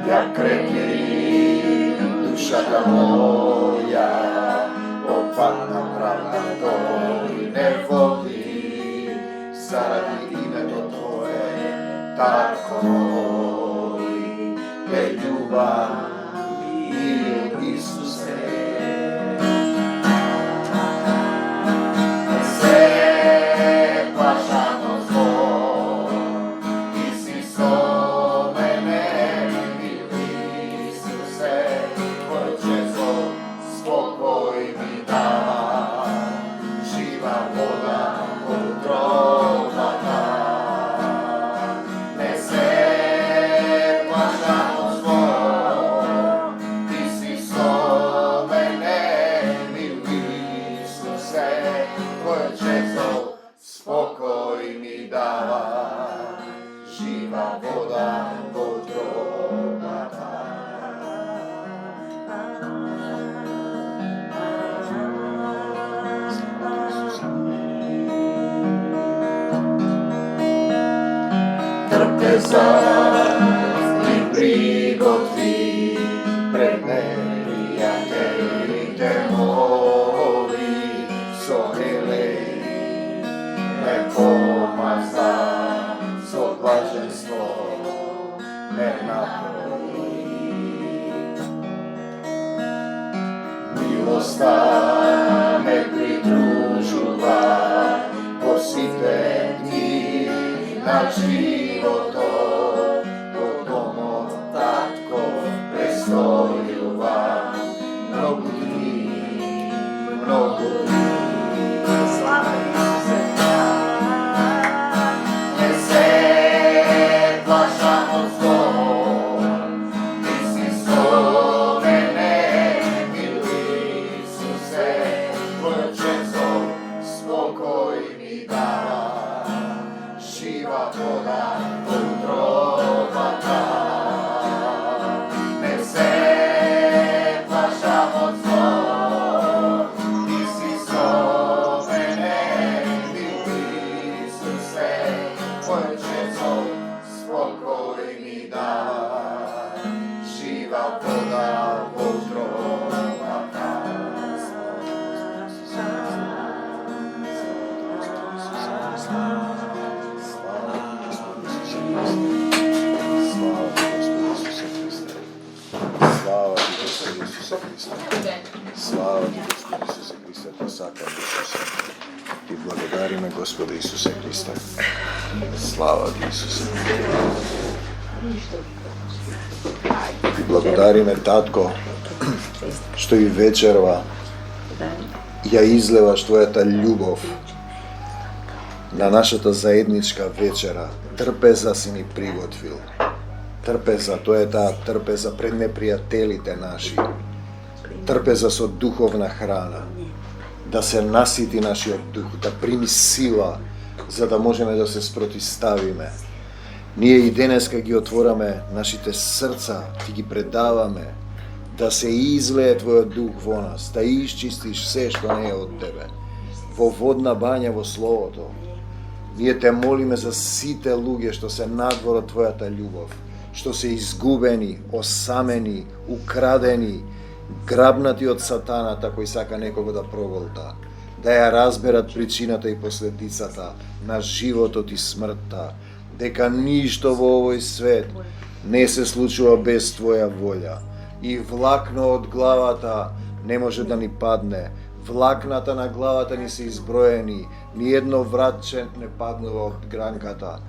Jak krepí duša moja, opadná pravda tvoj nevolí, zaradi ime to tvoje, tako voli, te ljubav milu Isuse. Trpezavý príbod tvý, pred neprijateli te molí, so helej, me pomazá, so blaženstvo, me naplní. Milostá me pridružuva, posype dní na životom, potom od tatko prestoju vám mnogo dní. Sláva Isuse. Nesvetla žalostom, ty si so mene, milý Isuse, tvoj čezov spokoj mi dáva, živa voda utrovata. Nesvetla žalostom, ty si so mene, milý Isuse, tvoj čezov spokoj mi dáva, živa voda utrovata. Слава Ти, Господи Исусе Христе, Те сакам душа се. Ти благодариме, Господи Исусе Христе. Слава Ти, Исусе. Ти благодариме, Татко, што и вечерва ја излеваш Твојата љубов на нашата заедничка вечера. Трпеза си ни приготвил. Трпеза, тоа е таа трпеза пред непријателите наши. Трпеза со духовна храна. Да се насити нашиот дух, да прими сила, за да можеме да се спротиставиме. Ние и денеска ги отвораме нашите срца, ти ги предаваме, да се излее Твојот дух во нас, да исчистиш се што не е од Тебе. Во водна бања во Словото. Ние те молиме за сите луѓе што се надвор од Твојата љубов, што се изгубени, осамени, украдени, грабнати од сатаната кој сака некого да проголта, да ја разберат причината и последицата на животот и смртта, дека ништо во овој свет не се случува без Твоја волја и влакно од главата не може да ни падне. Влакната на главата ни се изброени, ни едно вратче не паднува од гранката,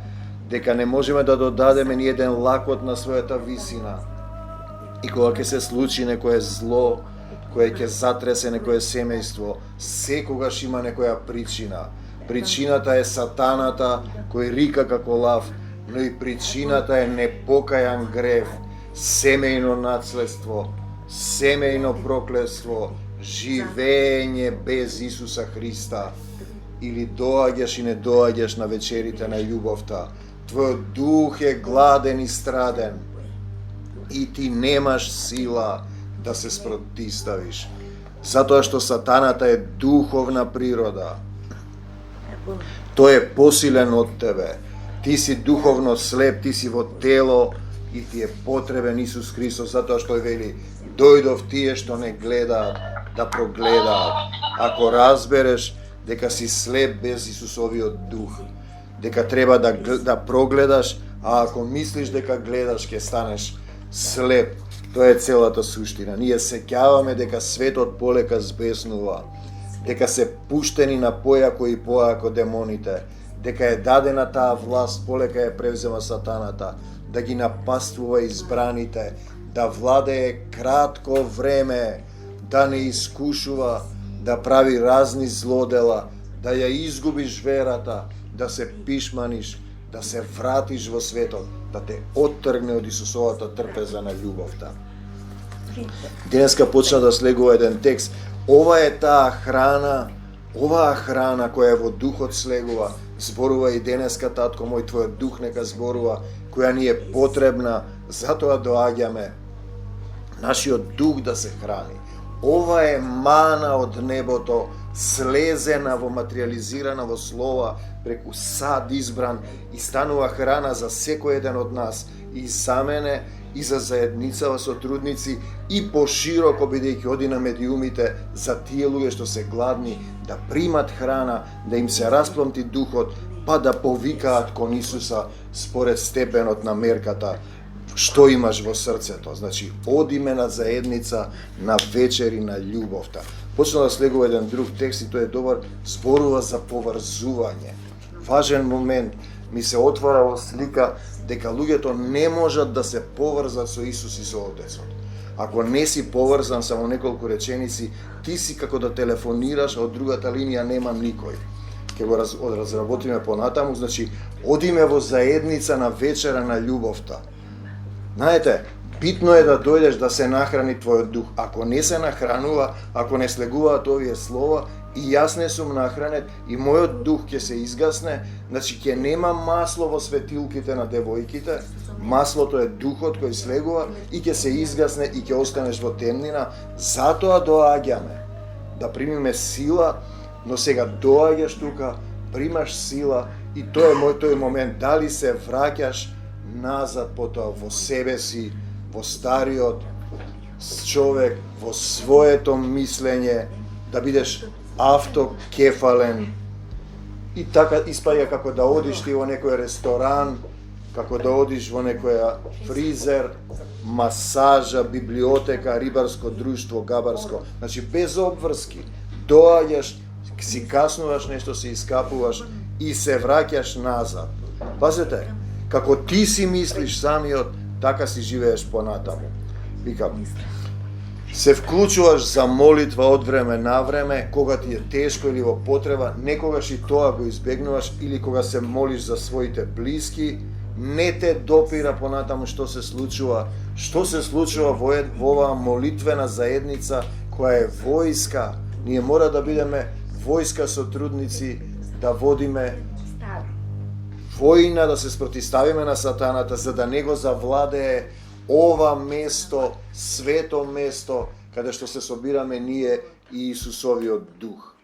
дека не можеме да додадеме ни еден лакот на својата висина. И кога ќе се случи некое зло, кое ќе затресе некое семејство, секогаш има некоја причина. Причината е сатаната кој рика како лав, но и причината е непокајан грев, семејно наследство, семејно проклетство, живење без Исуса Христа, или доаѓаш и не доаѓаш на вечерите на љубовта. Твојот дух е гладен и страден и ти немаш сила да се спротиставиш. Затоа што сатаната е духовна природа. Тој е посилен од тебе. Ти си духовно слеп, ти си во тело и ти е потребен Исус Христос, затоа што вели: дојдов тие што не гледаат да прогледаат. Ако разбереш дека си слеп без Исусовиот дух, дека треба да прогледаш, а ако мислиш дека гледаш, ќе станеш слеп. Тоа е целата суштина. Ние сеќаваме дека светот полека збеснува, дека се пуштени на појако и појако демоните, дека е дадена таа власт, полека ја превзема сатаната, да ги напаствува избраните, да владее кратко време, да не искушува, да прави разни злодела, да ја изгубиш верата, да се пишманиш, да се вратиш во светот, да те оттргне од Исусовата трпеза на љубовта. Денеска почна да слегува еден текст. Ова е таа храна, оваа храна која во духот слегува, зборува и денеска, татко мој, твојот дух нека зборува, која ни е потребна, затоа доаѓаме нашиот дух да се храни. Ова е мана од небото, слезена во материализирана во слова, преку сад избран и станува храна за секој еден од нас, и за мене, и за заедницава сотрудници, и пошироко, бидејќи оди на медиумите, за тие луѓе што се гладни, да примат храна, да им се распломти духот, па да повикаат кон Исуса според степенот на мерката што имаш во срцето. Значи, одиме на заедница, на вечери на љубовта. Почна да слегува еден друг текст и тој е добар, зборува за поврзување. Важен момент, ми се отвора во слика дека луѓето не можат да се поврзат со Исус и со Отецот. Ако не си поврзан, само неколку реченици, ти си како да телефонираш, а од другата линија нема никој. Ке го разработиме понатаму, значи, одиме во заедница на вечера на љубовта. Знаете, битно е да дојдеш да се нахрани твојот дух. Ако не се нахранува, ако не слегуваат овие слова, и јас не сум нахранет, и мојот дух ќе се изгасне, значи ќе нема масло во светилките на девојките, маслото е духот кој слегува и ќе се изгасне и ќе останеш во темнина. Затоа доаѓаме да примиме сила, но сега доаѓаш тука, примаш сила и тоа е тој момент, дали се враќаш назад потоа во себе си, во стариот човек, во своето мислење, да бидеш автокефален и така испаѓа како да одиш ти во некој ресторан, како да одиш во некоја фризер, масажа, библиотека, рибарско друштво, габарско, значи без обврски, доаѓаш, си каснуваш нешто, се искапуваш и се враќаш назад. Пазете, како ти си мислиш самиот, така си живееш понатаму. Викам, се вклучуваш за молитва од време на време, кога ти е тешко или во потреба, некогаш и тоа го избегнуваш, или кога се молиш за своите блиски, не те допира понатаму што се случува во оваа молитвена заедница која е војска. Ние мора да бидеме војска сотрудници, да водиме војна, да се спротиставиме на сатаната, за да не го завладее ова место, свето место, каде што се собираме ние и Исусовиот дух.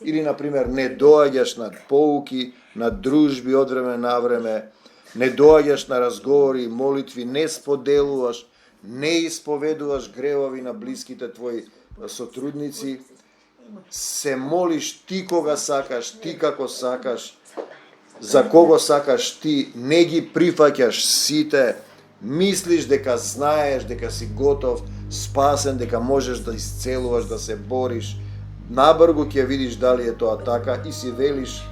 Или, например, не доаѓаш на поуки, на дружби од време на време, не доаѓаш на разговори, молитви, не споделуваш, не исповедуваш гревови на блиските твои сотрудници, се молиш ти кога сакаш, ти како сакаш, за кого сакаш ти, не ги прифаќаш сите, мислиш дека знаеш, дека си готов, спасен, дека можеш да исцелуваш, да се бориш, набргу ќе видиш дали е тоа така и си велиш,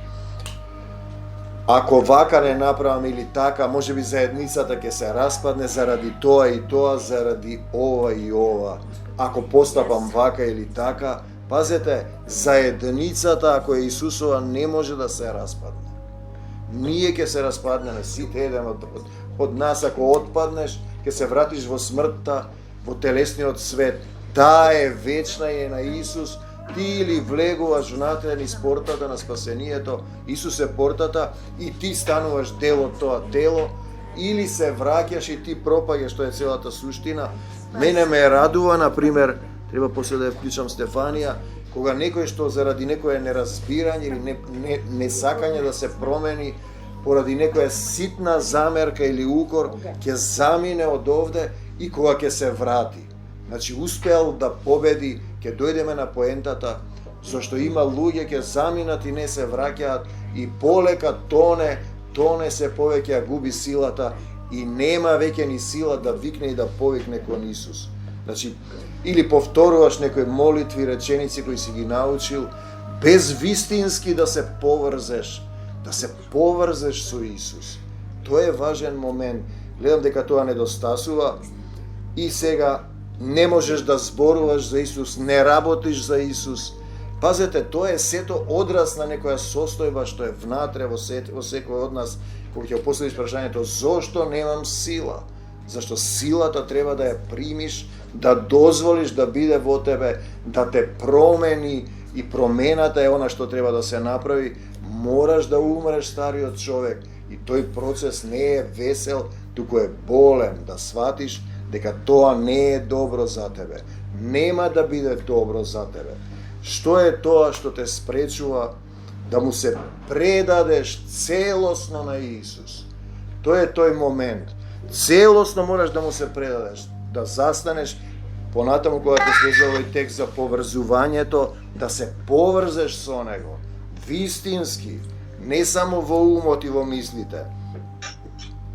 ако вака не направам или така, може би заедницата ќе се распадне заради тоа и тоа, заради ова и ова. Ако постапам вака или така, пазете, заедницата, ако е Исусова, не може да се распадне. Ние ќе се распаднеме, сите еден од нас, ако отпаднеш, ќе се вратиш во смртта, во телесниот свет. Таа е вечна и е на Исус. Ти или влегуваш внатре низ портата на спасението, Исус е портата и ти стануваш дел од тоа тело, или се враќаш и ти пропаѓаш, тоа е целата суштина. Мене ме радува, например, треба после да ја вклучам Стефанија, кога некој што заради некое неразбирање или несакање да се промени, поради некоја ситна замерка или укор, ќе замине од овде и кога ќе се врати. Значи, успеал да победи, ќе дојдеме на поентата, зашто има луѓе ќе заминат и не се враќаат и полека тоне се повеќе, губи силата и нема веќе ни сила да викне и да повикне кон Исус. Значи, или повторуваш некои молитви, реченици кои си ги научил, без вистински да се поврзеш со Исус. Тоа е важен момент. Гледам дека тоа недостасува и сега не можеш да зборуваш за Исус, не работиш за Исус. Пазете, тоа е сето одраз на некоја состојба што е внатре во секој од нас, кога ќе поставиш прашањето зошто немам сила? Зашто силата треба да ја примиш, да дозволиш да биде во тебе, да те промени и промената е она што треба да се направи. Мораш да умреш стариот човек и тој процес не е весел, туку е болен, да сватиш дека тоа не е добро за тебе. Нема да биде добро за тебе. Што е тоа што те спречува да му се предадеш целосно на Исус? Тоа е тој момент. Целосно мораш да му се предадеш, да застанеш понатаму кога те слезе овој текст за поврзувањето, да се поврзеш со него. Вистински, не само во умот и во мислите.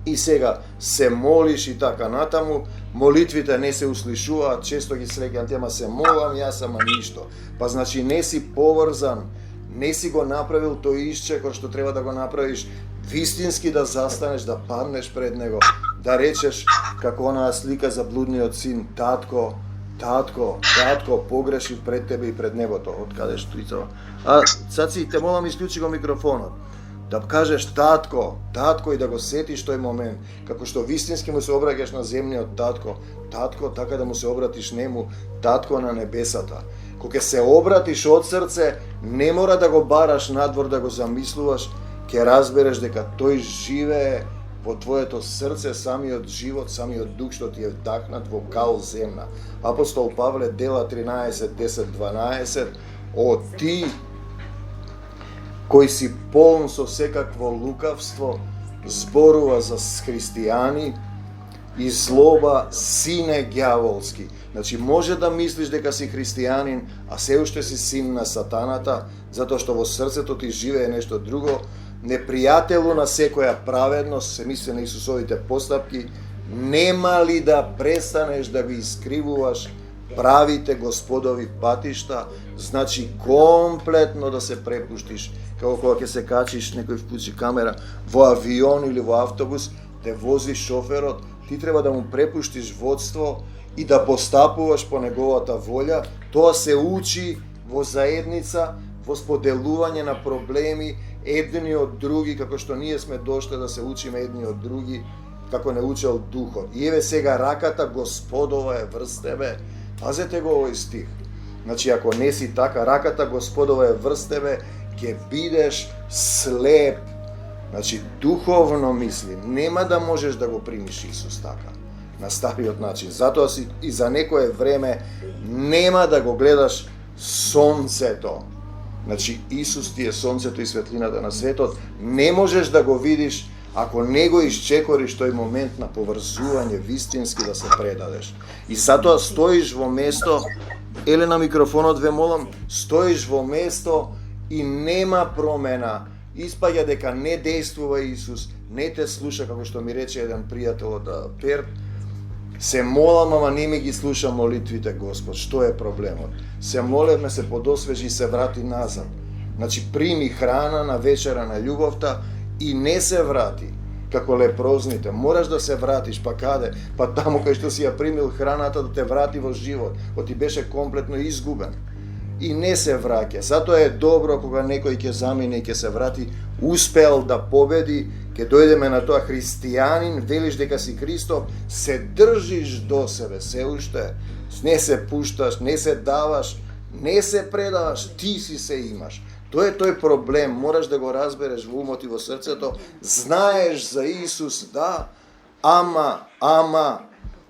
И сега се молиш и така натаму, молитвите не се услишуваат, често ги среќам тема се молам, јас ама ништо. Па значи не си поврзан, не си го направил тој исчекор што треба да го направиш, вистински да застанеш, да паднеш пред него, да речеш како онаа слика за блудниот син, татко, погрешив пред тебе и пред небото. Откаде што и тоа? А цаци, те молам исклучи го микрофонот. Да кажеш татко и да го сетиш тој момент, како што вистински му се обраќаш на земниот татко, така да му се обратиш нему, татко на небесата. Кога се обратиш од срце, не мора да го бараш надвор да го замислуваш, ќе разбереш дека тој живее во твоето срце, самиот живот, самиот дух што ти е вдахнат во кал земна. Апостол Павле, дела 13, 10, 12, о ти кој си полн со секакво лукавство, зборува за христијани и злоба, сине ѓаволски. Значи, може да мислиш дека си христијанин, а се уште си син на сатаната, затоа што во срцето ти живее нешто друго, непријателу на секоја праведност, се мисли на Исусовите постапки, нема ли да престанеш да ги искривуваш правите Господови патишта, значи комплетно да се препуштиш, како кога ќе се качиш, некој вклучи камера, во авион или во автобус, те вози шоферот, ти треба да му препуштиш водство и да постапуваш по неговата волја. Тоа се учи во заедница, во споделување на проблеми, едни од други, како што ние сме дошли да се учиме едни од други, како не учел Духот. И еве сега раката Господова е врз тебе. Пазете го овој стих. Значи, ако не си така, раката Господова е врз тебе, ќе бидеш слеп. Значи, духовно мисли, нема да можеш да го примиш Исус така, на стариот начин. Затоа си и за некое време нема да го гледаш сонцето. Значи, Исус ти е сонцето и светлината на светот. Не можеш да го видиш ако не го исчекориш тој момент на поврзување, вистински да се предадеш. И затоа стоиш во место, еле на микрофонот ве молам, стоиш во место и нема промена. Испаѓа дека не действува Исус, не те слуша, како што ми рече еден пријател од Перт. Се молам, ама не ми ги слуша молитвите, Господ. Што е проблемот? Се молевме, се подосвежи и се врати назад. Значи, прими храна на вечера на љубовта и не се врати, како лепрозните. Мораш да се вратиш, па каде? Па таму кај што си ја примил храната да те врати во живот, кој ти беше комплетно изгубен. i ne se vraća. Zato je dobro koga nekoj ke zamine, ke se vrati, uspel da pobedi, ke dojdeme na to hristijanin, veliš deka si Kristov, se držiš do sebe, se ušte, ne se puštaš, ne se davaš, ne se predavaš, ti si se imaš. To je problem, moraš da go razbereš v umot i vo srcето, знаеш за Исус, да, ама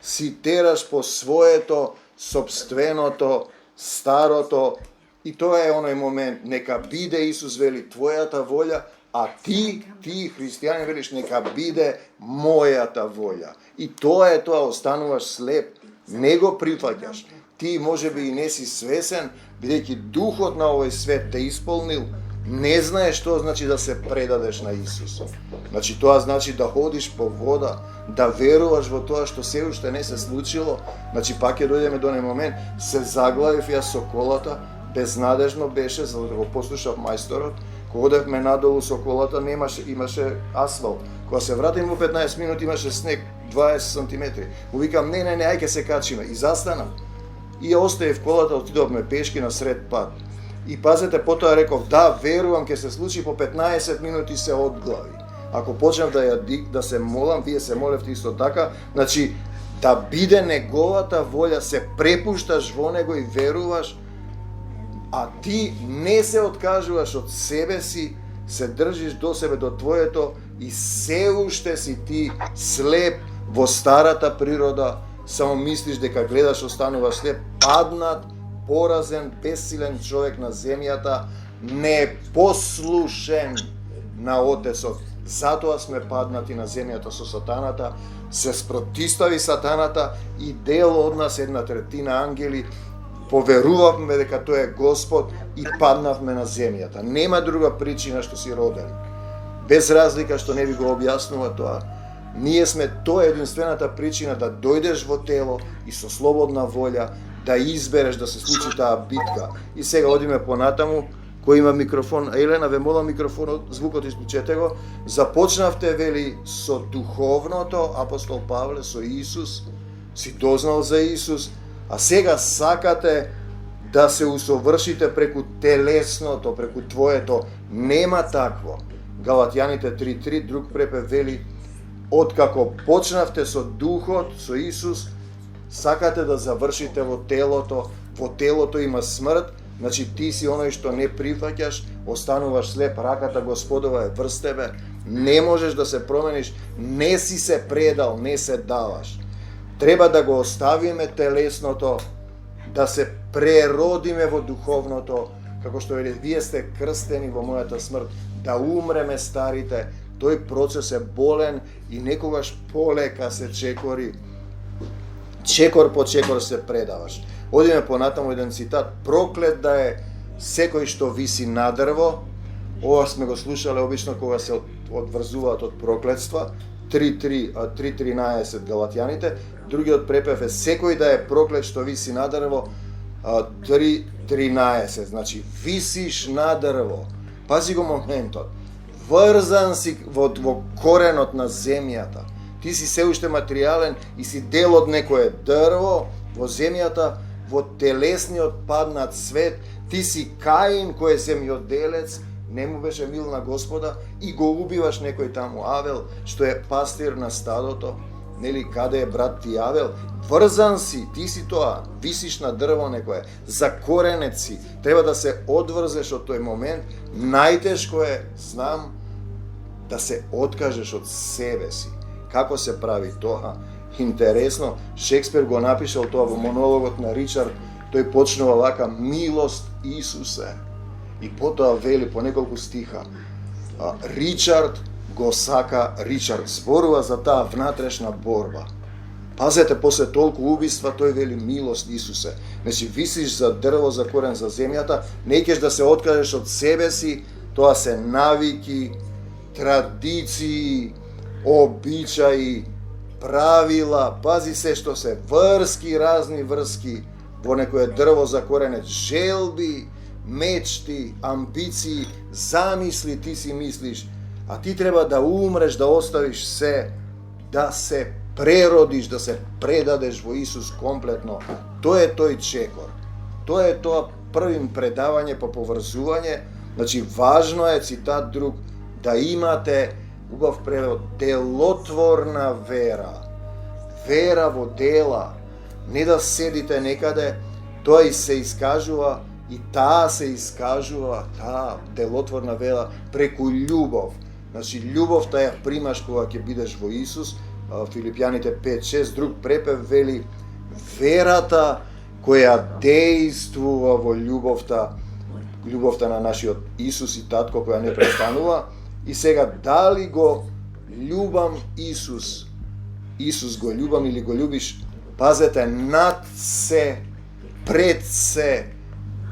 си тераш по своето, собственото, старото, и тоа е оној момент, нека биде, Исус вели, твојата волја, а ти, христијанин, велиш, нека биде мојата волја. И тоа е тоа, остануваш слеп, не го прифаќаш. Ти може би и не си свесен, бидејќи духот на овој свет те исполнил, не знаеш што значи да се предадеш на Исус. Значи тоа значи да ходиш по вода, да веруваш во тоа што се уште не се случило. Значи пак ќе дојдеме до оној момент, се заглавив ја со колата, безнадежно беше, за да го послушав мајсторот, кога одевме надолу со колата, имаше асфалт. Кога се вратим во 15 минути имаше снег 20 сантиметри. Му викам, не, ај ке се качиме. И застанав. И ја оставив колата, отидовме пешки на сред пат. И пазете, потоа реков, да, верувам, ќе се случи, по 15 минути се одглави. Ако почнав да се молам, вие се молевте исто така, значи, да биде неговата волја, се препушташ во него и веруваш, а ти не се откажуваш од себе си, се држиш до себе, до твоето, и се уште си ти слеп во старата природа, само мислиш дека гледаш, остануваш слеп, паднат, поразен, безсилен човек на земјата, непослушен на Отецот. Затоа сме паднати на земјата со сатаната, се спротистави сатаната и дел од нас, 1/3 ангели, поверувавме дека тој е Господ и паднавме на земјата. Нема друга причина што си роден. Без разлика што не ви го објаснува тоа. Ние сме тоа единствената причина да дојдеш во тело и со слободна волја да избереш да се случи таа битка. И сега одиме понатаму, кој има микрофон. Елена, ве молам микрофонот, звукот исклучете го. Започнавте, вели, со духовното, апостол Павле, со Исус, си дознал за Исус, а сега сакате да се усовршите преку телесното, преку твоето. Нема такво. Галатјаните 3:3, друг препев вели, откако почнавте со духот, со Исус, сакате да завршите во телото има смрт, значи ти си оној што не прифаќаш, остануваш слеп, раката Господова е врз тебе, не можеш да се промениш, не си се предал, не се даваш. Треба да го оставиме телесното, да се преродиме во духовното, како што вели, вие сте крстени во мојата смрт, да умреме старите. Тој процес е болен и некогаш полека се чекори. Чекор по чекор се предаваш. Одиме понатаму еден цитат. Проклет да е секој што виси на дрво. Ова сме го слушале обично кога се одврзуваат од проклетства. 3:13 Галатјаните. Другиот препев е секој да е проклет што виси на дрво. 3:13. Значи висиш на дрво. Пази го моментот. Врзан си во коренот на земјата. Ти си се уште материјален и си дел од некое дрво во земјата, во телесниот паднат свет. Ти си Каин кој е земјоделец, не му беше мил на Господа и го убиваш некој таму Авел, што е пастир на стадото. Нели, каде е брат ти Авел? Врзан си, ти си тоа, висиш на дрво некое, закоренет си. Треба да се одврзеш од тој момент. Најтешко е, знам, да се откажеш од себе си. Како се прави тоа? Интересно, Шекспир го напишал тоа во монологот на Ричард, тој почнува вака, милост Исусе. И потоа вели по неколку стиха, Ричард го сака Ричард, зборува за таа внатрешна борба. Пазете, после толку убиства, тој вели милост Исусе. Значи, висиш за дрво, за корен, за земјата, не ќеш да се откажеш од себе си, тоа се навики, традиции, обичаи, правила, пази се што се врски, разни врски, во некое дрво закоренет, желби, мечти, амбиции, замисли, ти си мислиш, а ти треба да умреш, да оставиш се, да се преродиш, да се предадеш во Исус комплетно. Тој е тој чекор. тоа е тоа првим предавање по поврзување. Значи, важно е, цитат друг, да имате, убав превод, делотворна вера. Вера во дела, не да седите некаде, тоа и се искажува, и таа се искажува, таа делотворна вера, преку љубов. Значи, љубовта ја примаш кога ќе бидеш во Исус. Филипјаните 5:6, друг препев вели, верата која действува во љубовта на нашиот Исус и Татко која не престанува. И сега, дали го љубам Исус? Исус го љубам или го љубиш? Пазете, над се, пред се,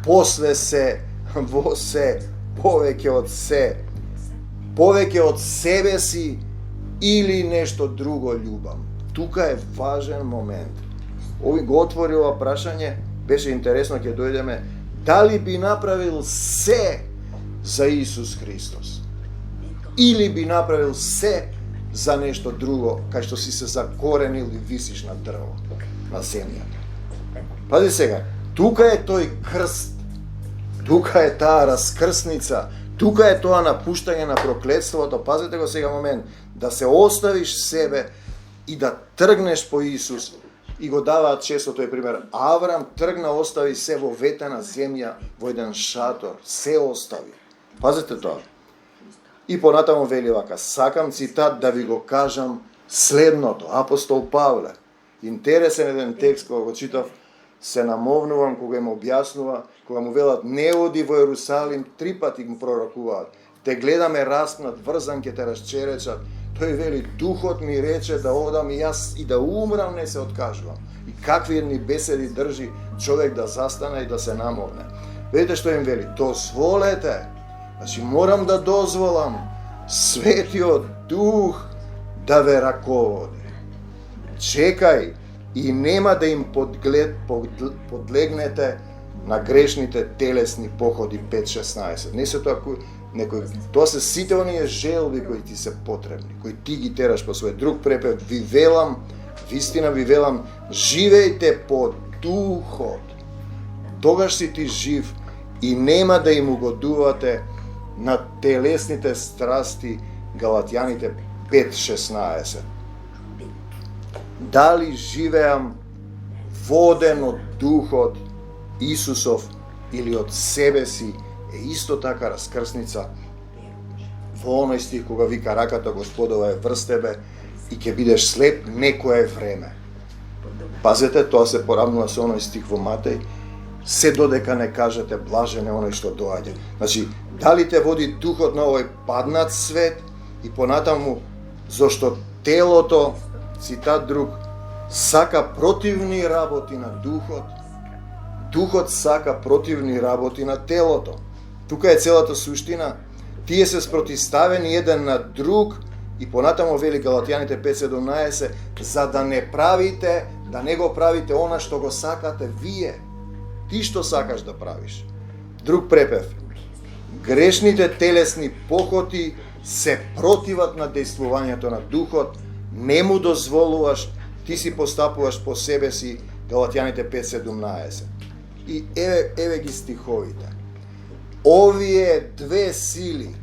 после се, во се, повеќе од се, повеќе од себе си или нешто друго љубам. Тука е важен момент. Ови го отвори ова прашање, беше интересно, ќе дојдеме, дали би направил се за Исус Христос? Или би направил се за нешто друго, кај што си се закоренил и висиш на дрво, на земјата. Пази сега, тука е тој крст, тука е таа раскрсница, тука е тоа напуштање на проклетството. Пазете го сега момент, да се оставиш себе и да тргнеш по Исус. И го даваат често тој пример. Аврам тргна, остави се во ветена земја, во еден шатор, се остави. Пазете тоа. И понатаму вели вака, сакам цитат да ви го кажам следното. Апостол Павле. Интересен еден текст, кога го читав, се намовнувам кога им објаснува, кога му велат не оди во Ерусалим, 3 пати му пророкуваат. Те гледаме распнат, врзан ке те расчеречат. Тој вели, духот ми рече да одам и јас и да умрам не се откажувам. И какви едни беседи држи човек да застане и да се намовне. Видите што им вели, дозволете. Значи морам да дозволам Светиот Дух да ве раководи. Чекај и нема да им подлегнете на грешните телесни походи 5:16. Не се тоа некој, тоа се сите оние желби кои ти се потребни, кои ти ги тераш по свој. Друг препев, ви велам, вистина ви велам, живејте по духот. Тогаш си ти жив и нема да им угодувате на телесните страсти. Галатјаните 5:16. Дали живеам воден од духот Исусов или од себе си, е исто така раскрсница во оној стих кога вика раката Господова е врз тебе и ќе бидеш слеп некое време. Пазете, тоа се поравнува со оној стих во Матеј, се додека не кажете блажен е оној што доаѓа. Значи, дали те води духот на овој паднат свет и понатаму зашто телото, цитат друг, сака противни работи на духот, духот сака противни работи на телото. Тука е целата суштина. Тие се спротиставени еден на друг и понатамо вели Галатјаните 5:17, за да не правите, да не го правите она што го сакате вие. Ти што сакаш да правиш. Друг препев. Грешните телесни похоти се противат на действувањето на духот, не му дозволуваш, ти си постапуваш по себе си, Галатјаните 5:17. И еве ги стиховите. Овие две сили,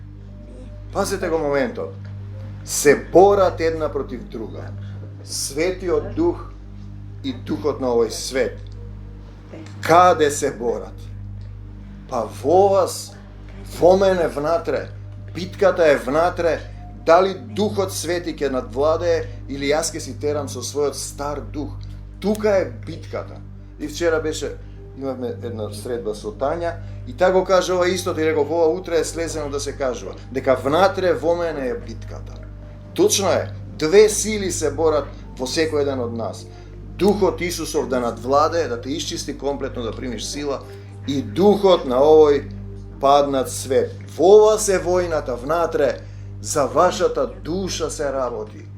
пазете го моментот, се борат една против друга. Светиот дух и духот на овој свет. Каде се борат? Па во вас, во мене внатре. Битката е внатре. Дали духот свети ќе надвладее или јас ќе си терам со својот стар дух. Тука е битката. И вчера имавме една средба со Тања и таа го кажува истото и реков ова утре е слезено да се кажува дека внатре во мене е битката. Точно е, две сили се борат во секој еден од нас. Духот Исусов да надвладее, да те исчисти комплетно, да примиш сила, и духот на овој паднат свет. Во вас е војната внатре, за вашата душа се работи.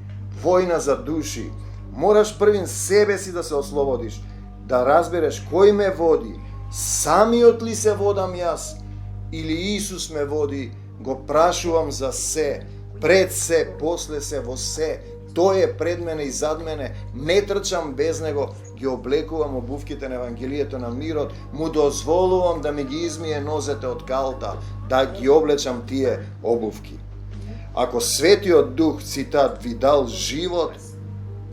Војна за души. Мораш првин себе си да се ослободиш, да разбереш кој ме води, самиот ли се водам јас, или Исус ме води, го прашувам за се, пред се, после се, во се, тој е пред мене и зад мене, не трчам без него, ги ги облекувам обувките на Евангелието на мирот, му дозволувам да ми ги измие нозете од калта, да ги облечам тие обувки. Ако Светиот Дух, цитат, ви дал живот,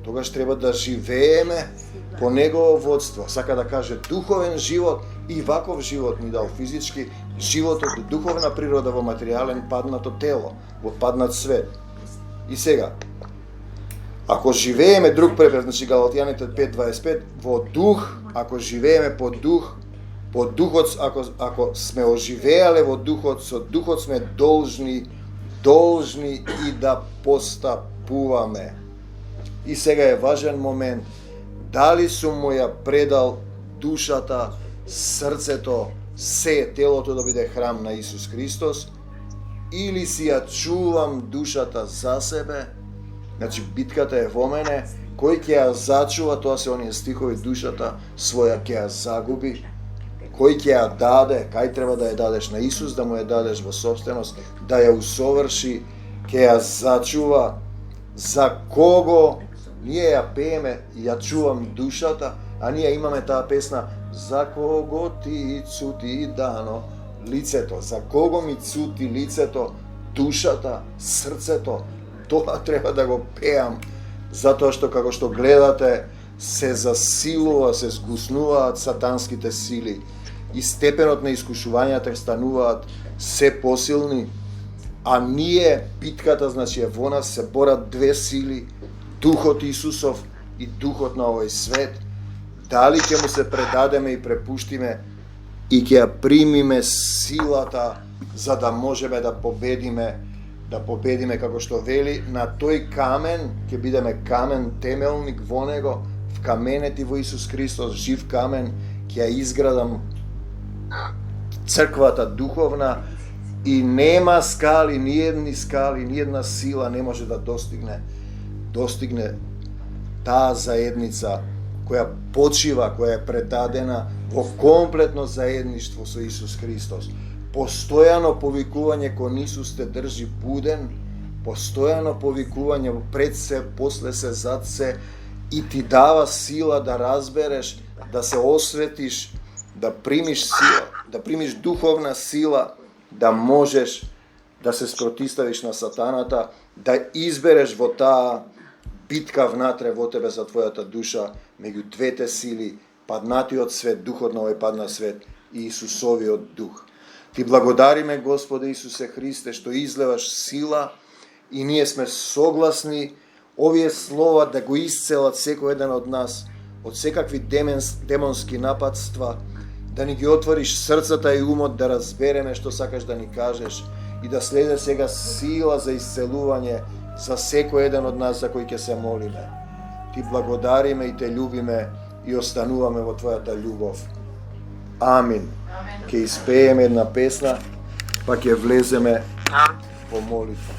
тогаш треба да живееме по Негово водство. Сака да каже духовен живот и ваков живот ни дал физички, животот духовна природа во материјален паднато тело, во паднат свет. И сега, ако живееме друг препев, значи Галатјаните 5:25, во дух, ако живееме по духот, ако сме оживеале во духот, со духот сме должни и да постапуваме. И сега е важен момент. Дали сум му ја предал душата, срцето, се телото да биде храм на Исус Христос, или си ја чувам душата за себе? Значи битката е во мене, кој ќе ја зачува, тоа се оние стихови, душата своја ќе ја загуби, кој ќе ја даде, кај треба да ја дадеш на Исус, да му ја дадеш во собственост, да ја усоврши, ќе ја зачува, за кого ние ја пееме, ја чувам душата, а ние имаме таа песна, за кого ти цути дано лицето, за кого ми цути лицето, душата, срцето, тоа треба да го пеам, затоа што како што гледате, се засилува, се згуснуваат сатанските сили и степенот на искушувањата стануваат се посилни, а ние, битката, значи е во нас, се борат две сили, духот Исусов и духот на овој свет. Дали ќе му се предадеме и препуштиме и ќе ја примиме силата за да можеме да победиме како што вели, на тој камен ќе бидеме камен темелник во него, в каменети во Исус Христос, жив камен, ќе ја изградам црквата духовна и нема скали, ни една сила не може да достигне таа заедница која почива, која е предадена во комплетно заедништво со Исус Христос. Постојано повикување кон Исус те држи буден, постојано повикување пред се, после се, зад се и ти дава сила да разбереш, да се осветиш, да примиш сила, да примиш духовна сила, да можеш да се спротиставиш на сатаната, да избереш во таа битка внатре во тебе за твојата душа, меѓу двете сили, паднатиот свет, духот на овој паднат свет и Исусовиот дух. Ти благодариме, Господе Исусе Христе, што излеваш сила и ние сме согласни овие слова да го исцелат секој еден од нас, од секакви демонски нападства, да ни ги отвориш срцата и умот да разбереме што сакаш да ни кажеш и да следе сега сила за исцелување за секој еден од нас за кој ќе се молиме. Ти благодариме и те љубиме и остануваме во Твојата љубов. Амин. Ќе испееме една песна, па ќе влеземе во молитва.